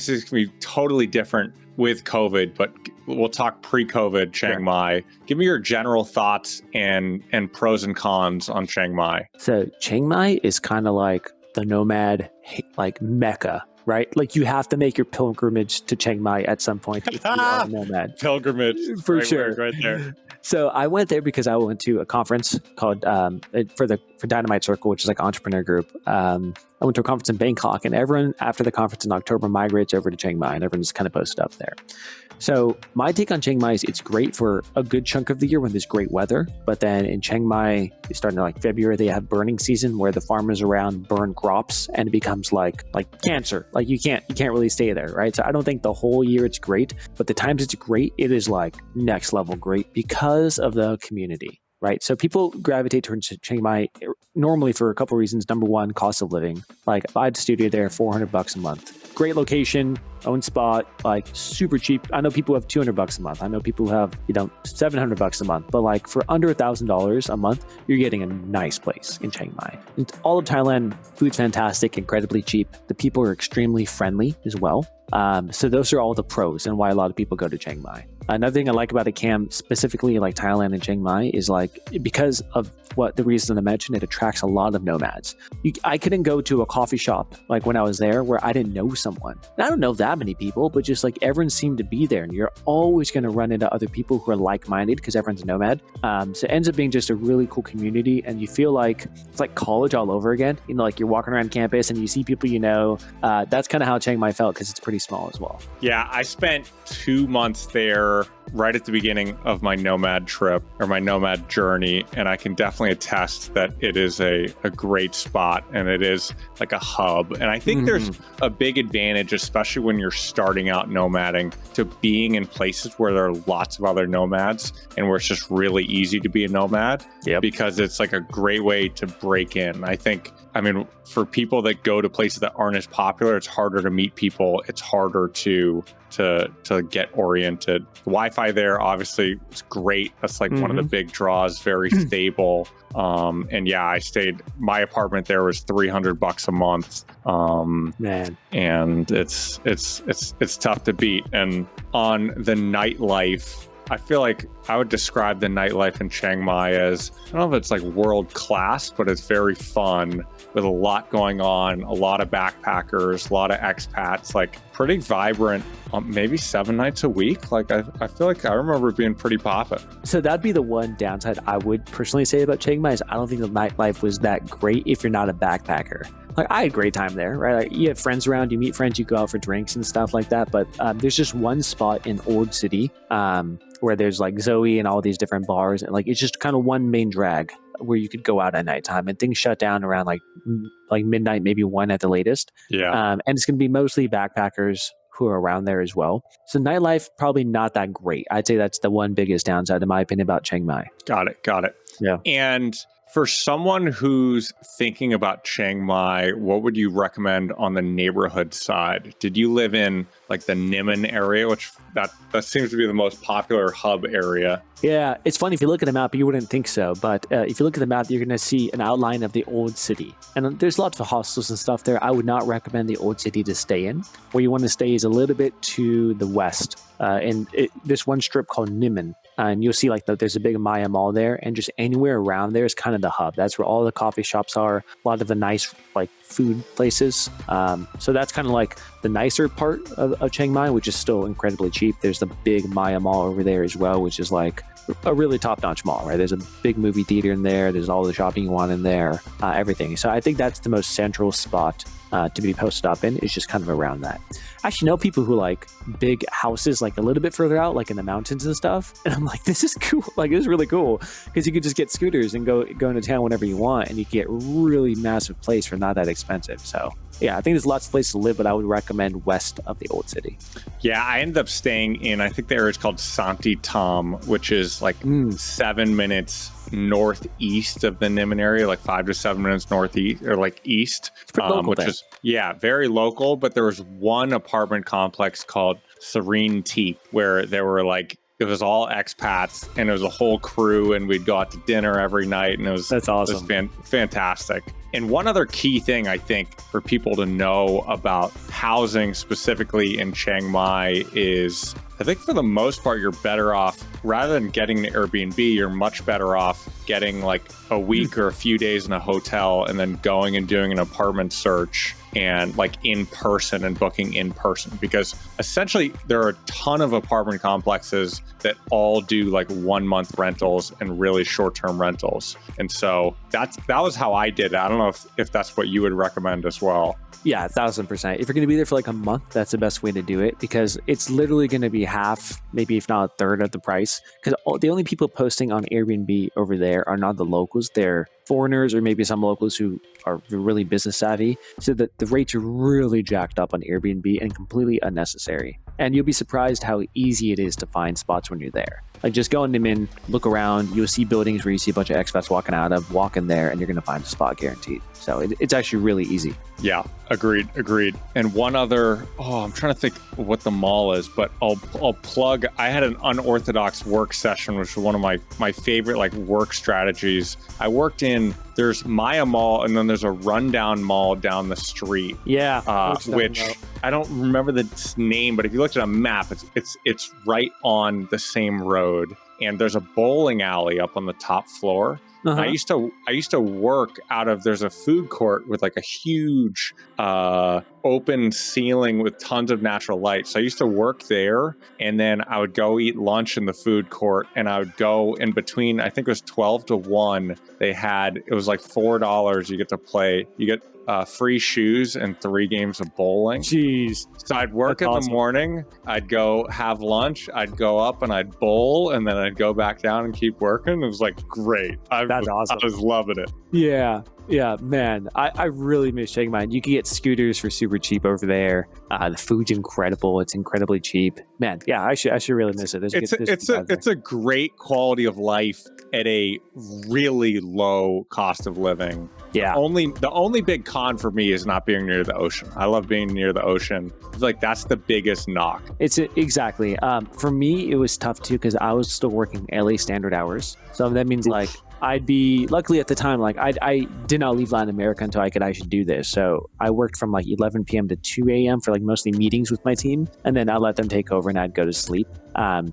obviously it's going to be totally different with COVID, but we'll talk pre-COVID Chiang Mai. Give me your general thoughts and pros and cons on Chiang Mai. So Chiang Mai is kind of like the Nomad, like Mecca, right? Like you have to make your pilgrimage to Chiang Mai at some point if you are a nomad. Pilgrimage. For right sure. Right there. So I went there because I went to a conference called for Dynamite Circle, which is like an entrepreneur group. I went to a conference in Bangkok, and everyone after the conference in October migrates over to Chiang Mai, and everyone's kind of posted up there. So my take on Chiang Mai is it's great for a good chunk of the year when there's great weather. But then in Chiang Mai, starting in like February, they have burning season where the farmers around burn crops, and it becomes like cancer. Like you can't really stay there, right? So I don't think the whole year it's great, but the times it's great, it is like next level great because of the community. Right. So people gravitate towards Chiang Mai normally for a couple of reasons. Number one, cost of living. Like if I had a studio there, $400 a month. Great location, own spot, like super cheap. I know people who have $200 a month. I know people who have, $700 a month. But like for under $1,000 a month, you're getting a nice place in Chiang Mai. And all of Thailand, food's fantastic, incredibly cheap. The people are extremely friendly as well. So those are all the pros and why a lot of people go to Chiang Mai. Another thing I like about it, Cam, specifically like Thailand and Chiang Mai, is like because of what the reason I mentioned, it attracts a lot of nomads. I couldn't go to a coffee shop like when I was there where I didn't know someone. And I don't know that many people, but just like everyone seemed to be there, and you're always going to run into other people who are like-minded because everyone's a nomad. So it ends up being just a really cool community, and you feel like it's like college all over again. Like you're walking around campus and you see people that's kind of how Chiang Mai felt because it's pretty small as well. Yeah, I spent 2 months there right at the beginning of my nomad trip or my nomad journey, and I can definitely attest that it is a great spot, and it is like a hub. And I think there's a big advantage, especially when you're starting out nomading, to being in places where there are lots of other nomads and where it's just really easy to be a nomad. Because it's like a great way to break in. I mean, for people that go to places that aren't as popular, it's harder to meet people. It's harder to get oriented. The Wi-Fi there, obviously, is great. That's like one of the big draws, very stable. And yeah, my apartment there was $300 a month. Man. And it's tough to beat. And on the nightlife, I feel like I would describe the nightlife in Chiang Mai as, I don't know if it's like world class, but it's very fun with a lot going on, a lot of backpackers, a lot of expats, like pretty vibrant, maybe 7 nights a week. Like I feel like I remember it being pretty poppin'. So that'd be the one downside I would personally say about Chiang Mai is I don't think the nightlife was that great if you're not a backpacker. Like I had a great time there, right? Like you have friends around, you meet friends, you go out for drinks and stuff like that. But there's just one spot in Old City where there's like Zoe and all these different bars, and like it's just kind of one main drag where you could go out at nighttime, and things shut down around like midnight, maybe 1 at the latest. And it's going to be mostly backpackers who are around there as well. So nightlife, probably not that great. I'd say that's the one biggest downside in my opinion about Chiang Mai. Got it. Yeah. And for someone who's thinking about Chiang Mai, what would you recommend on the neighborhood side? Did you live in like the Niman area, which that seems to be the most popular hub area? Yeah, it's funny. If you look at the map, you wouldn't think so. But if you look at the map, you're going to see an outline of the old city. And there's lots of hostels and stuff there. I would not recommend the old city to stay in. Where you want to stay is a little bit to the west. There's one strip called Niman. And you'll see like there's a big Maya mall there, and just anywhere around there is kind of the hub. That's where all the coffee shops are, a lot of the nice like food places. So that's kind of like the nicer part of Chiang Mai, which is still incredibly cheap. There's the big Maya mall over there as well, which is like a really top-notch mall, right? There's a big movie theater in there. There's all the shopping you want in there, everything. So I think that's the most central spot to be posted up in, is just kind of around that. I actually know people who like big houses like a little bit further out, like in the mountains and stuff. And I'm like, this is cool. Like, this is really cool because you could just get scooters and go into town whenever you want, and you get a really massive place for not that expensive. So yeah, I think there's lots of places to live, but I would recommend west of the old city. Yeah, I ended up staying in, I think the area is called Santi Tom, which is like 7 minutes northeast of the Niman area, like 5 to 7 minutes northeast or like east, it's pretty local which is very local. But there was one apartment complex called Serene Tea where there were like, it was all expats and it was a whole crew, and we'd go out to dinner every night, and that's awesome. It was fantastic. And one other key thing I think for people to know about housing specifically in Chiang Mai is, I think for the most part, you're better off, rather than getting an Airbnb, you're much better off getting like a week or a few days in a hotel and then going and doing an apartment search and like in person and booking in person, because essentially there are a ton of apartment complexes that all do like 1 month rentals and really short-term rentals. And so that was how I did it. I don't know if that's what you would recommend as well. Yeah, 1,000%. If you're going to be there for like a month, that's the best way to do it, because it's literally going to be half, maybe if not a third of the price. Because the only people posting on Airbnb over there are not the locals. They're foreigners or maybe some locals who are really business savvy. So that the rates are really jacked up on Airbnb and completely unnecessary. And you'll be surprised how easy it is to find spots when you're there. Like just go in them in, look around, you'll see buildings where you see a bunch of expats walking out of, walk in there, and you're going to find a spot guaranteed. So it's actually really easy. Yeah, agreed. And one other, I'm trying to think what the mall is, but I'll plug, I had an unorthodox work session, which was one of my favorite like work strategies. I worked in, there's Maya Mall, and then there's a rundown mall down the street. Yeah. Which I don't remember the name, but if you looked at a map, it's right on the same road. And there's a bowling alley up on the top floor. Uh-huh. I used to work out of, there's a food court with like a huge open ceiling with tons of natural light. So I used to work there, and then I would go eat lunch in the food court, and I would go in between, I think it was 12 to 1. It was like $4. You get to play, you get free shoes and 3 games of bowling. Jeez. So I'd work in the morning, I'd go have lunch, I'd go up and I'd bowl, and then I'd go back down and keep working. It was like great. That's awesome. I was loving it. Yeah, man. I really miss Chiang Mai. You can get scooters for super cheap over there. The food's incredible. It's incredibly cheap. Man, yeah, I should really miss it. It's a great quality of life at a really low cost of living. Yeah. The only big con for me is not being near the ocean. I love being near the ocean. I feel like that's the biggest knock. Exactly. For me, it was tough too, because I was still working LA standard hours. So that means like I'd be, luckily at the time, like I did not leave Latin America until I could actually do this. So I worked from like 11 p.m. to 2 a.m. for like mostly meetings with my team. And then I let them take over and I'd go to sleep.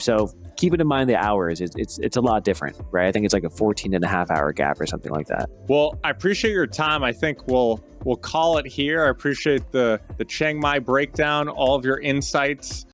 So keeping in mind the hours, it's a lot different, right? I think it's like a 14.5-hour gap or something like that. Well, I appreciate your time. I think we'll call it here. I appreciate the Chiang Mai breakdown, all of your insights.